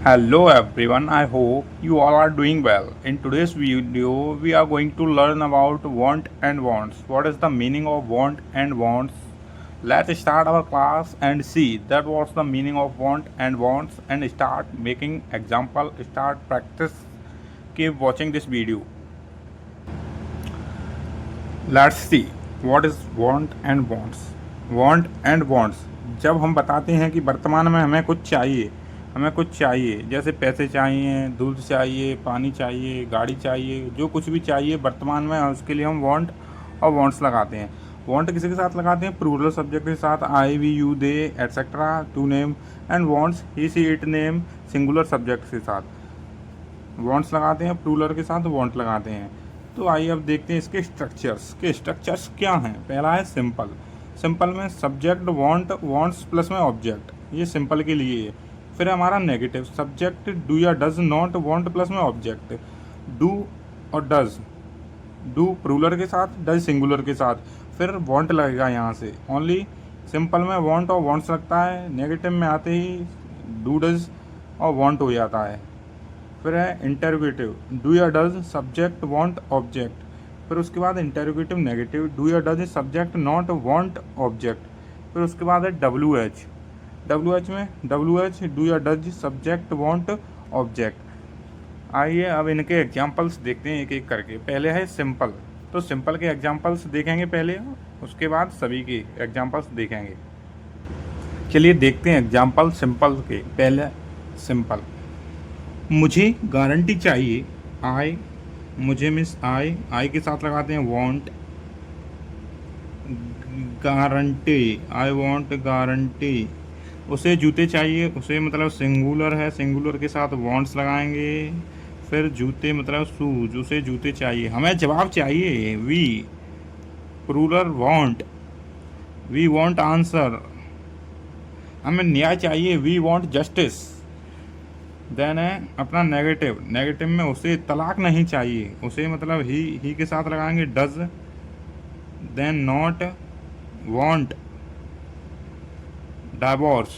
Hello everyone, I hope you all are doing well. In today's video, we are going to learn about want and wants. What is the meaning of want and wants? Let's start our class and see that what's the meaning of want and wants and start making example, start practice. Keep watching this video. Let's see what is want and wants. Want and wants जब हम बताते हैं कि वर्तमान में हमें कुछ चाहिए जैसे पैसे चाहिए, दूध चाहिए, पानी चाहिए, गाड़ी चाहिए, जो कुछ भी चाहिए वर्तमान में उसके लिए हम वांट और वांट्स लगाते हैं। वांट किसी के साथ लगाते हैं? प्लूरल सब्जेक्ट के साथ, I, we, you, they etcetera to name. And wants he, she, it name singular subject के साथ वांट्स लगाते हैं, प्लूरल के साथ वांट लगाते हैं। तो आइए अब देखते हैं इसके स्ट्रक्चर्स क्या हैं। पहला है सिंपल। सिंपल में सब्जेक्ट वांट, वांट्स प्लस में ऑब्जेक्ट, ये सिंपल के लिए है। फिर हमारा नेगेटिव सब्जेक्ट डू या डज नॉट, वांट प्लस में ऑब्जेक्ट, डू और डज, डू प्लूरल के साथ, डज सिंगुलर के साथ, फिर वांट लगेगा यहाँ से। ओनली सिंपल में वांट और वांट्स लगता है, नेगेटिव में आते ही डू डज और वांट हो जाता है। फिर है इंटरोगेटिव, डू या डज सब्जेक्ट वांट ऑब्जेक्ट, फिर उसके बाद इंटरोगेटिव नेगेटिव, डू या does subject not want object. फिर उसके बाद है डब्ल्यू एच, में डब्ल्यू एच डू या डज सब्जेक्ट वांट ऑब्जेक्ट। आइए अब इनके एग्जांपल्स देखते हैं एक एक करके। पहले है सिंपल, तो सिंपल के एग्जांपल्स देखेंगे पहले, उसके बाद सभी के एग्जांपल्स देखेंगे। चलिए देखते हैं एग्जांपल सिंपल के। पहले सिंपल, मुझे गारंटी चाहिए, आई, मुझे मिस आई के साथ लगाते हैं want, guarantee, I want guarantee. उसे जूते चाहिए, उसे मतलब सिंगुलर है, सिंगुलर के साथ वांट्स लगाएंगे। फिर जूते मतलब शूज, उसे जूते चाहिए। हमें जवाब चाहिए, we, plural want, we want answer. हमें न्याय चाहिए, वी वांट जस्टिस। देन है अपना नेगेटिव में उसे तलाक नहीं चाहिए, उसे मतलब ही के साथ लगाएंगे does. Then not want divorce,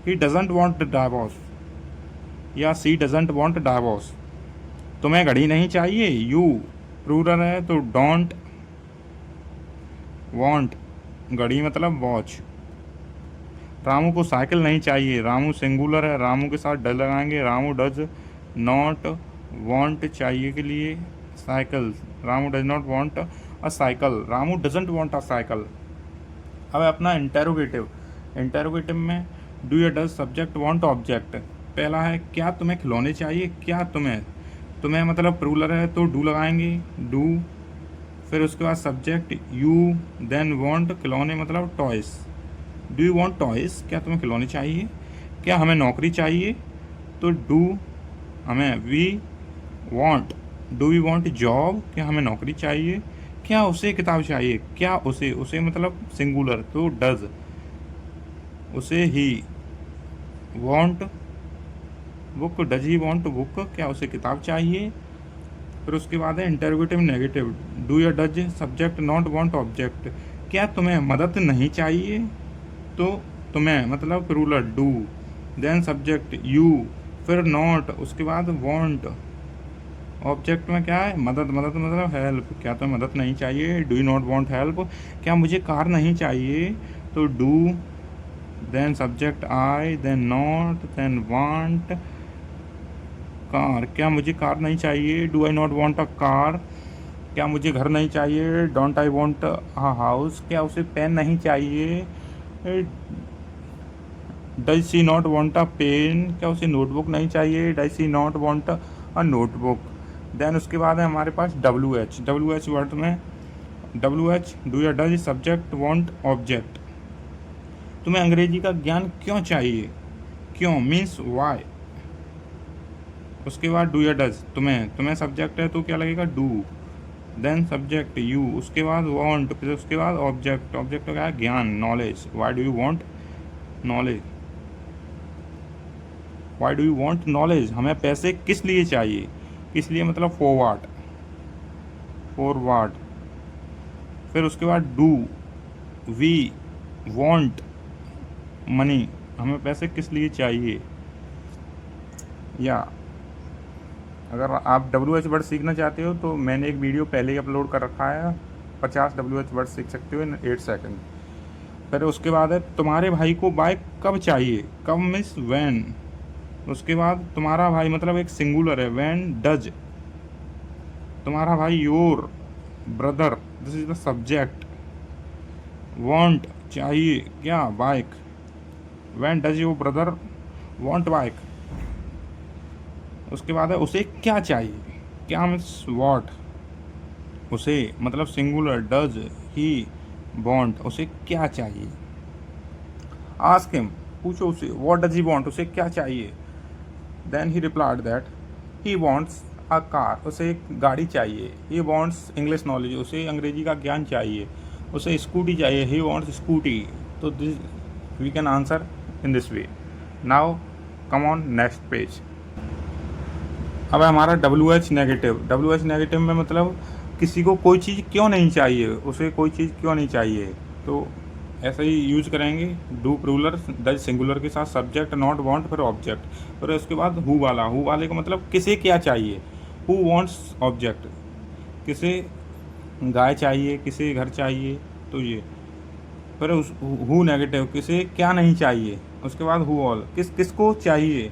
he doesn't want divorce, या सी डजेंट वांट डाइवोर्स। तुम्हें घड़ी नहीं चाहिए, यू प्लूरल है तो डोंट वांट घड़ी मतलब वॉच। रामू को साइकिल नहीं चाहिए, रामू सिंगुलर है, रामू के साथ डज लगाएंगे, रामू डज नॉट वांट चाहिए के लिए cycle, Ramu does not want a cycle, Ramu doesn't want a cycle. अब अपना इंटेरोगेटिव में डू या डज सब्जेक्ट वांट ऑब्जेक्ट। पहला है क्या तुम्हें खिलौने चाहिए, क्या तुम्हें मतलब प्लूरल है तो डू लगाएंगे, डू। फिर उसके बाद सब्जेक्ट यू, देन वांट खिलौने मतलब toys, do you want toys, क्या तुम्हें खिलौने चाहिए। क्या हमें नौकरी चाहिए, तो डू, हमें we want, do we want job, क्या हमें नौकरी चाहिए। क्या उसे किताब चाहिए, क्या उसे मतलब सिंगुलर तो डज, उसे he want book, does he want book, क्या उसे किताब चाहिए। फिर उसके बाद है इंटरोगेटिव नेगेटिव, डू या does subject not want object, क्या तुम्हें मदद नहीं चाहिए, तो तुम्हें मतलब plural do, then subject you, फिर नॉट, उसके बाद वांट। ऑब्जेक्ट में क्या है, मदद मतलब हेल्प, क्या तुम्हें मदद नहीं चाहिए, do you not want help. क्या मुझे कार नहीं चाहिए, तो do, then subject I, then not, then want car, क्या मुझे कार नहीं चाहिए, do I not want a car. क्या मुझे घर नहीं चाहिए, don't I want a house. क्या उसे पेन नहीं चाहिए, does she not want a pen, क्या उसे नोटबुक नहीं चाहिए, does she not want a notebook. Then उसके बाद है हमारे पास डब्ल्यू एच वर्ड में डब्ल्यू एच डू या डज सब्जेक्ट वांट ऑब्जेक्ट। तुम्हें अंग्रेजी का ज्ञान क्यों चाहिए, क्यों मीन्स वाई। उसके बाद डू या डज, तुम्हें सब्जेक्ट है तो क्या लगेगा डू, देन सब्जेक्ट यू, उसके बाद वांट, फिर उसके बाद ऑब्जेक्ट का क्या है ज्ञान, knowledge. Y do you want knowledge, Y do you want knowledge, हमें पैसे किस लिए चाहिए, किस लिए मतलब फॉरवर्ड। फिर उसके बाद डू वी वांट मनी, हमें पैसे किस लिए चाहिए। या अगर आप WH वर्ड सीखना चाहते हो तो मैंने एक वीडियो पहले ही अपलोड कर रखा है, 50 WH वर्ड सीख सकते हो इन 8 सेकंड। फिर उसके बाद है तुम्हारे भाई को बाइक कब चाहिए, कब मीन्स वैन। उसके बाद तुम्हारा भाई मतलब एक सिंगुलर है, वैन डज। तुम्हारा भाई your brother, this is the subject. Want चाहिए क्या, bike. Van does your brother want bike. उसके बाद है उसे क्या चाहिए, क्या मीन्स वॉट। उसे मतलब सिंगुलर, डज ही वांट, उसे क्या चाहिए। आस्क हिम, पूछो उसे, व्हाट डज ही वांट, उसे क्या चाहिए। Then he replied that he wants a car, उसे एक गाड़ी चाहिए। ही वांट्स इंग्लिश नॉलेज, उसे अंग्रेजी का ज्ञान चाहिए। उसे स्कूटी चाहिए, ही वांट्स स्कूटी। तो this we can answer in this way. Now come on next page. अब है हमारा WH नेगेटिव। WH नेगेटिव में मतलब किसी को कोई चीज़ क्यों नहीं चाहिए, उसे कोई चीज़ क्यों नहीं चाहिए। तो ऐसे ही यूज करेंगे, डू प्लूरल डज सिंगुलर के साथ सब्जेक्ट नॉट वांट फिर ऑब्जेक्ट। फिर उसके बाद हु वाला, हु वाले को मतलब किसे क्या चाहिए। हु वांट्स ऑब्जेक्ट, किसे गाय चाहिए, किसे घर चाहिए, तो ये। फिर उस हु नेगेटिव, किसे क्या नहीं चाहिए। उसके बाद हु ऑल, किस किस को चाहिए।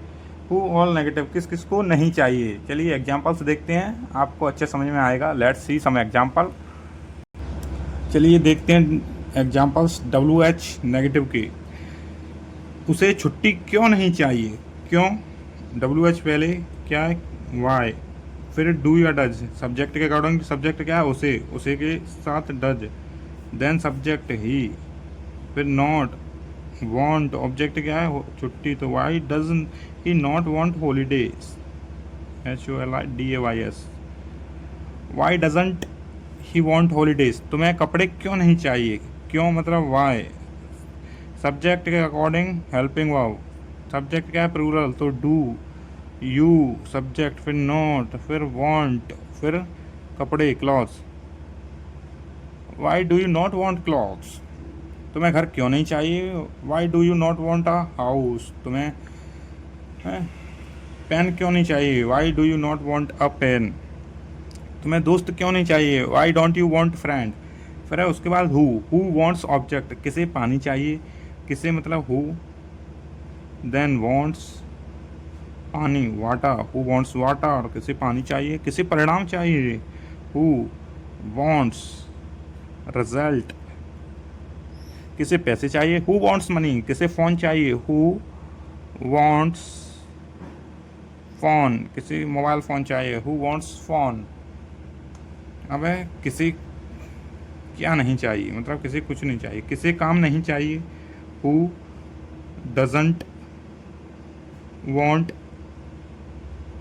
हु ऑल नेगेटिव, किस किस को नहीं चाहिए। चलिए एग्जांपल्स देखते हैं, आपको अच्छे समझ में आएगा। Let's see some example. चलिए देखते हैं एग्जांपल्स WH नेगेटिव के। उसे छुट्टी क्यों नहीं चाहिए, क्यों। WH पहले क्या है, वाई। फिर डू या डज, सब्जेक्ट के अकॉर्डिंग सब्जेक्ट क्या है, उसे के साथ डज। देन सब्जेक्ट ही। फिर नॉट वांट, ऑब्जेक्ट क्या है, छुट्टी। तो why doesn't he not want holidays, HOLIDAYS। Why doesn't he want holidays, तुम्हें कपड़े क्यों नहीं चाहिए, क्यों मतलब वाई। सब्जेक्ट के अकॉर्डिंग हेल्पिंग वर्ब, सब्जेक्ट क्या है प्लूरल, तो डू। यू सब्जेक्ट, फिर नॉट, फिर वांट, फिर कपड़े clothes. Why do you not want clothes, तुम्हें घर क्यों नहीं चाहिए। Why do you not want a house, तुम्हें पेन क्यों नहीं चाहिए। Why do you not want a pen, तुम्हें दोस्त क्यों नहीं चाहिए। Why don't you want friend. फिर है उसके बाद हु वांट्स ऑब्जेक्ट, किसे पानी चाहिए, किसे मतलब हु। देन वांट्स पानी, वाटर, हु वांट्स वाटर, किसे पानी चाहिए, किसे परिणाम चाहिए। हु वांट्स रिजल्ट, किसे पैसे चाहिए। हु वांट्स मनी, किसे फ़ोन चाहिए। हु वांट्स फ़ोन, किसे मोबाइल फ़ोन चाहिए। Who wants phone. अब है किसी क्या नहीं चाहिए, मतलब किसी कुछ नहीं चाहिए, किसे काम नहीं चाहिए। हु डजंट वांट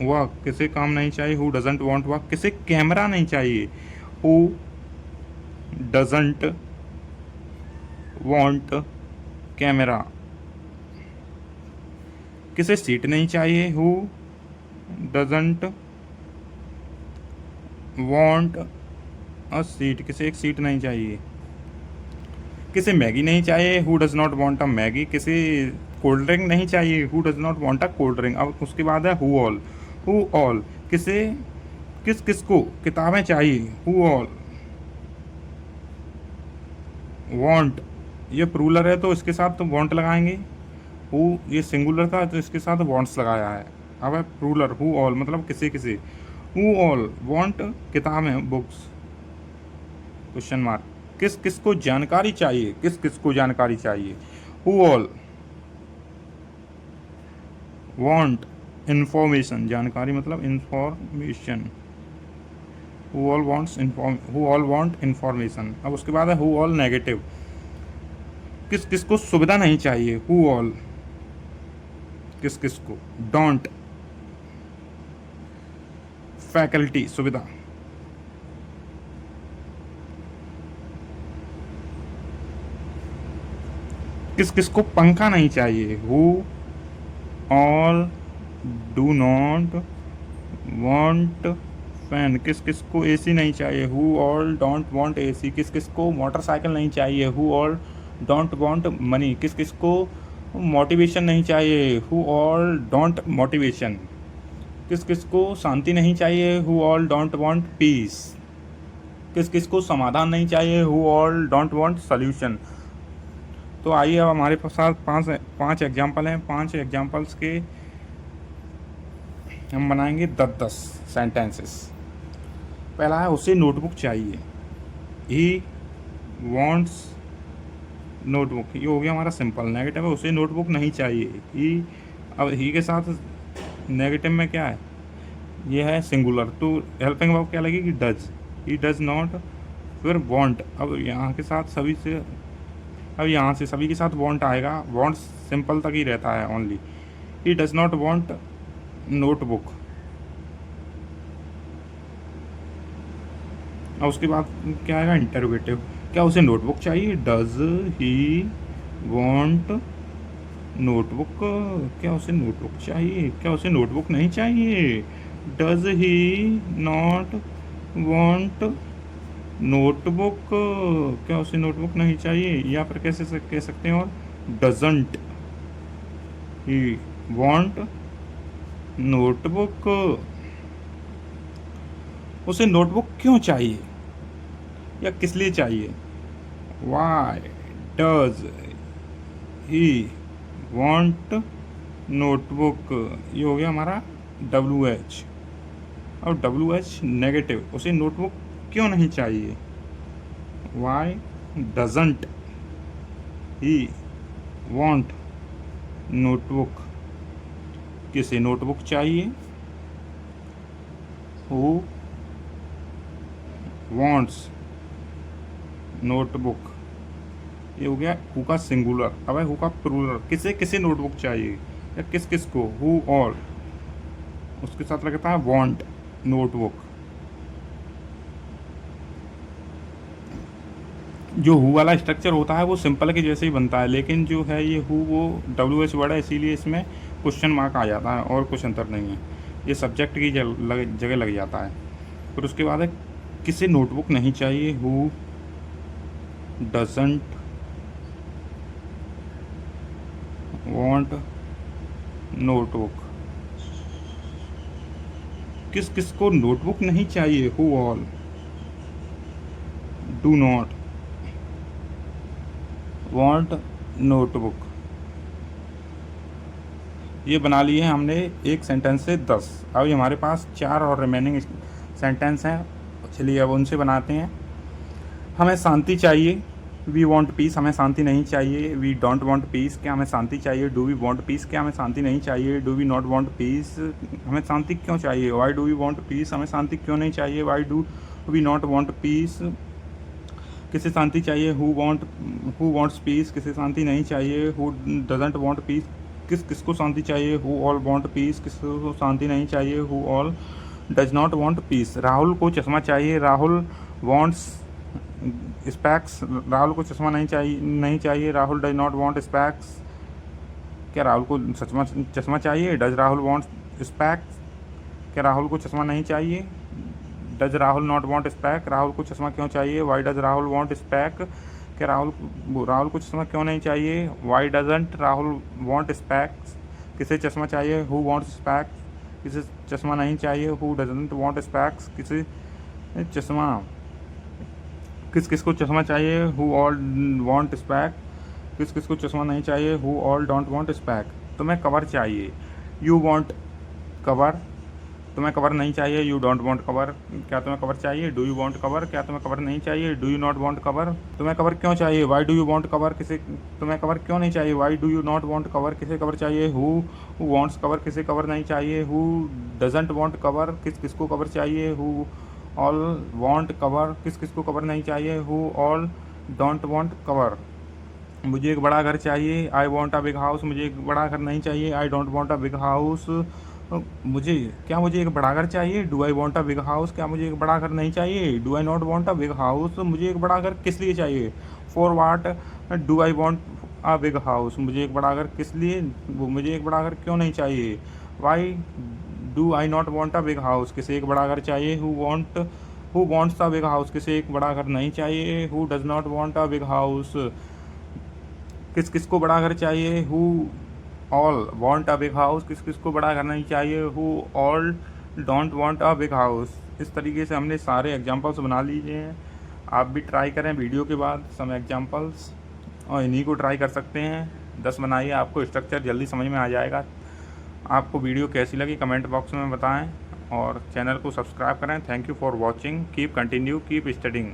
वर्क, किसे काम नहीं चाहिए। Who doesn't want work. किसे कैमरा नहीं चाहिए। Who doesn't want camera. किसे सीट नहीं चाहिए। Who doesn't want a seat, किसे एक सीट नहीं चाहिए। किसे मैगी नहीं चाहिए। Who does not want a Maggi. किसे कोल्ड ड्रिंक नहीं चाहिए। Who does not want a cold drink. अब उसके बाद है हु ऑल। हु ऑल, किसे किस किस को किताबें चाहिए। हु ऑल वांट, ये प्लूरल है तो इसके साथ तो वांट लगाएंगे। हु ये सिंगुलर था तो इसके साथ वांट्स लगाया है। अब है प्लूरल, हु ऑल मतलब किसे किसे। हु ऑल वांट किताबें, बुक्स, क्वेश्चन मार्क। किस किस को जानकारी चाहिए, किस किस को जानकारी चाहिए। हु ऑल वांट इंफॉर्मेशन, जानकारी मतलब information. Who all wants who all want information. अब उसके बाद है हु ऑल नेगेटिव, किस किस को सुविधा नहीं चाहिए। हु ऑल किस किस को। डोंट फैकल्टी, सुविधा। किस किस को पंखा नहीं चाहिए। Who all do not want fan, किस किस को एसी नहीं चाहिए। Who all don't want AC. किस किस को मोटरसाइकिल नहीं चाहिए। Who all don't want money, किस किस को मोटिवेशन नहीं चाहिए, हु ऑल डोंट मोटिवेशन। किस किस को शांति नहीं चाहिए, who all don't want piece. किस किस को समाधान नहीं चाहिए, who all don't want solution. तो आइए अब हमारे पास पाँच एग्जाम्पल हैं। 5 एग्जाम्पल्स के हम बनाएंगे 10-10 सेंटेंसेस। पहला है उसे नोटबुक चाहिए, ही वॉन्ट्स नोटबुक। ये हो गया हमारा सिंपल। नेगेटिव है उसे नोटबुक नहीं चाहिए, ही। अब ही के साथ नेगेटिव में क्या है, ये है सिंगुलर, तो हेल्पिंग वर्ब क्या लगेगी, डज। ही डज नॉट, फिर वॉन्ट। अब यहाँ के साथ सभी से, अब यहाँ से सभी के साथ वॉन्ट आएगा। वॉन्ट सिंपल तक ही रहता है only. He does not want notebook. और उसके बाद क्या आएगा, इंटरोगेटिव। क्या उसे नोटबुक चाहिए, डज ही वॉन्ट नोटबुक। क्या उसे नोटबुक चाहिए, क्या उसे नोटबुक नहीं चाहिए, does he not want notebook. क्या उसे नोटबुक नहीं चाहिए, या फिर कैसे कह सकते हैं, और डजंट ही वॉन्ट नोटबुक। उसे नोटबुक क्यों चाहिए या किस लिए चाहिए, why does he want notebook. ये हो गया हमारा WH। और WH नेगेटिव, उसे नोटबुक क्यों नहीं चाहिए, why doesn't he want notebook. किसे नोटबुक चाहिए, हु वॉन्ट्स नोटबुक। ये हो गया हु का सिंगुलर। अब है हु का प्लूरल, किसे किसे नोटबुक चाहिए या किस किस को, हु ऑल। उसके साथ लगता है वांट नोटबुक। जो हु वाला स्ट्रक्चर होता है वो सिंपल के जैसे ही बनता है, लेकिन जो है ये हु वो WH वर्ड है, इसीलिए इसमें क्वेश्चन मार्क आ जाता है और कुछ अंतर नहीं है। ये सब्जेक्ट की जगह लग जाता है। फिर उसके बाद है किसे नोटबुक नहीं चाहिए, हु डजंट वांट नोटबुक। किस किस को नोटबुक नहीं चाहिए, who all do not want notebook. ये बना लिए हैं हमने एक सेंटेंस से 10। अब हमारे पास 4 और रिमेनिंग सेंटेंस हैं। चलिए अब उनसे बनाते हैं। हमें शांति चाहिए, वी वॉन्ट पीस। हमें शांति नहीं चाहिए, वी डोंट वॉन्ट पीस। क्या हमें शांति चाहिए, डू वी वॉन्ट पीस। क्या हमें शांति नहीं चाहिए, do we not want peace. हमें शांति क्यों चाहिए, why do we want peace. हमें शांति क्यों नहीं चाहिए, why do we not want peace. किसे शांति चाहिए, हु वॉन्ट्स पीस। किसे शांति नहीं चाहिए, हु डजंट वॉन्ट पीस। किस किसको शांति चाहिए, हु ऑल वॉन्ट पीस। किसको शांति नहीं चाहिए, who all does not want piece. Rahul को चश्मा चाहिए, राहुल वॉन्ट्स स्पैक्स। राहुल को चश्मा नहीं चाहिए, Rahul does not want specs. क्या राहुल को चश्मा चाहिए, डज राहुल वॉन्ट स्पैक्स। क्या राहुल को चश्मा नहीं चाहिए, does Rahul not want spec. Rahul को चश्मा क्यों चाहिए, why does Rahul want spec. क्या राहुल को चश्मा क्यों नहीं चाहिए, why doesn't Rahul want specs. किसे चश्मा चाहिए, हु वॉन्ट स्पैक्स। किसे चश्मा नहीं चाहिए, हु डजंट वॉन्ट स्पैक्स। किस किस को चश्मा चाहिए, हु ऑल वॉन्ट स्पैक। किस किस को चश्मा नहीं चाहिए, who all don't want SPAC. तुम्हें कवर चाहिए, यू वॉन्ट कवर। तुम्हें कवर नहीं चाहिए, यू डोंट वांट कवर। क्या तुम्हें कवर चाहिए, डू यू वांट कवर। क्या तुम्हें कवर नहीं चाहिए, do you not want cover. तुम्हें कवर क्यों चाहिए, why do you want cover. किसे तुम्हें कवर क्यों नहीं चाहिए, why do you not want cover. किसे कवर चाहिए, हु वांट्स कवर। किसे कवर नहीं चाहिए, हु डजंट वांट कवर। किस किस को कवर चाहिए, हु ऑल वांट कवर। किस किस को कवर नहीं चाहिए, who all don't want cover. मुझे एक बड़ा घर चाहिए, I want a big house. मुझे एक बड़ा घर नहीं चाहिए, I don't want a big house. मुझे एक बड़ा घर चाहिए, do I want a big house. क्या मुझे एक बड़ा घर नहीं चाहिए, do I not want a big house. मुझे एक बड़ा घर किस लिए चाहिए, for what do I want a big house. मुझे एक बड़ा घर किस लिए, मुझे एक बड़ा घर क्यों नहीं चाहिए, why do I not want a big house. किसे एक बड़ा घर चाहिए, who wants a big house. किसे एक बड़ा घर नहीं चाहिए, who does not want a big house. किस किस को बड़ा घर चाहिए, who all want a big house, किस किस को बड़ा घर नहीं चाहिए, who all don't want a big house. इस तरीके से हमने सारे एग्जांपल्स बना लीजिए हैं। आप भी ट्राई करें वीडियो के बाद सम एग्जांपल्स, और इन्हीं को ट्राई कर सकते हैं। 10 बनाइए, आपको स्ट्रक्चर जल्दी समझ में आ जाएगा। आपको वीडियो कैसी लगी कमेंट बॉक्स में बताएं और चैनल को सब्सक्राइब करें। Thank you for watching, keep continue, keep studying.